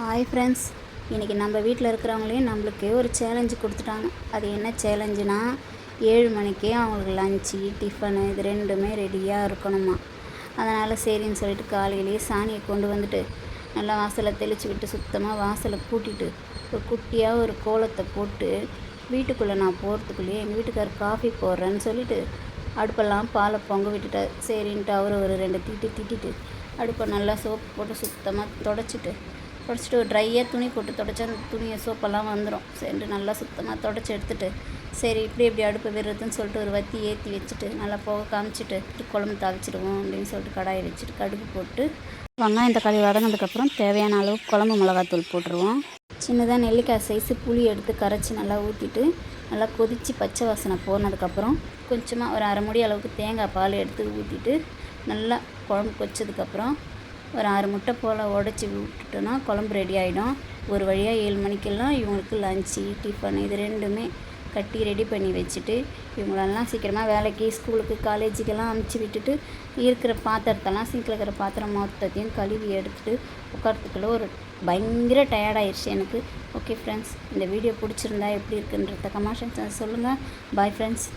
Hi friends, இன்றைக்கி நம்ம வீட்டில் இருக்கிறவங்களே நம்மளுக்கு ஒரு சேலஞ்சு கொடுத்துட்டாங்க. அது என்ன சேலஞ்சுனா 7 மணிக்கே அவங்களுக்கு லஞ்சு டிஃபனு இது ரெண்டுமே ரெடியாக இருக்கணுமா. அதனால் சரின்னு சொல்லிட்டு காலையிலேயே சாணியை கொண்டு வந்துட்டு நல்லா வாசலை தெளித்து விட்டு சுத்தமாக வாசலை கூட்டிட்டு ஒரு குட்டியாக ஒரு கோலத்தை போட்டு வீட்டுக்குள்ளே நான் போகிறதுக்குள்ளேயே எங்கள் வீட்டுக்காரர் காஃபி போடுறேன்னு சொல்லிவிட்டு அடுப்பெல்லாம் பாலை பொங்க விட்டுட்டார். சரின்ட்டு அவர் ஒரு 2 திட்டிட்டு அடுப்பை நல்லா சோப்பு போட்டு சுத்தமாக தொடச்சிட்டு ஒரு ட்ரையாக துணி போட்டு தொடச்சா அந்த துணியை சோப்பெல்லாம் வந்துடும். சரின்ட்டு நல்லா சுத்தமாக தொடச்சி எடுத்துகிட்டு சரி இப்படி அடுப்பு விடுறதுன்னு சொல்லிட்டு ஒரு வத்தி ஏற்றி வச்சுட்டு நல்லா போக காமிச்சிட்டு குழம்பு தாளிச்சிடுவோம் அப்படின்னு சொல்லிட்டு கடாயை வச்சுட்டு கடுகு போட்டு வெங்காயம் தக்காளி வதங்கினதுக்கப்புறம் தேவையான அளவு குழம்பு மிளகாத்தூள் போட்டுருவோம். சின்னதாக நெல்லிக்காய் சைஸு புளி எடுத்து கரைச்சி நல்லா ஊற்றிட்டு நல்லா கொதித்து பச்சை வாசனை போனதுக்கப்புறம் கொஞ்சமாக ஒரு அரை மூடி அளவுக்கு தேங்காய் பால் எடுத்து ஊற்றிட்டு நல்லா குழம்பு கொச்சதுக்கப்புறம் ஒரு 6 முட்டை போல் உடச்சி விட்டுட்டோன்னா குழம்பு ரெடி ஆகிடும். ஒரு வழியாக 7 மணிக்கெல்லாம் இவங்களுக்கு லஞ்சு டிஃபன் இது ரெண்டுமே கட்டி ரெடி பண்ணி வச்சுட்டு இவங்களெல்லாம் சீக்கிரமாக வேலைக்கு ஸ்கூலுக்கு காலேஜுக்கெல்லாம் அனுப்பிச்சி விட்டுட்டு இருக்கிற பாத்திரத்தெல்லாம் சிங்கில் இருக்கிற பாத்திரம் மொத்தத்தையும் கழுவி எடுத்துகிட்டு உட்காரத்துக்குள்ளே ஒரு பயங்கர டயர்டாயிடுச்சு எனக்கு. ஓகே ஃப்ரெண்ட்ஸ், இந்த வீடியோ பிடிச்சிருந்தா எப்படி இருக்குன்றத கமெண்ட் செக்ஷனில் சொல்லுங்கள். Bye friends.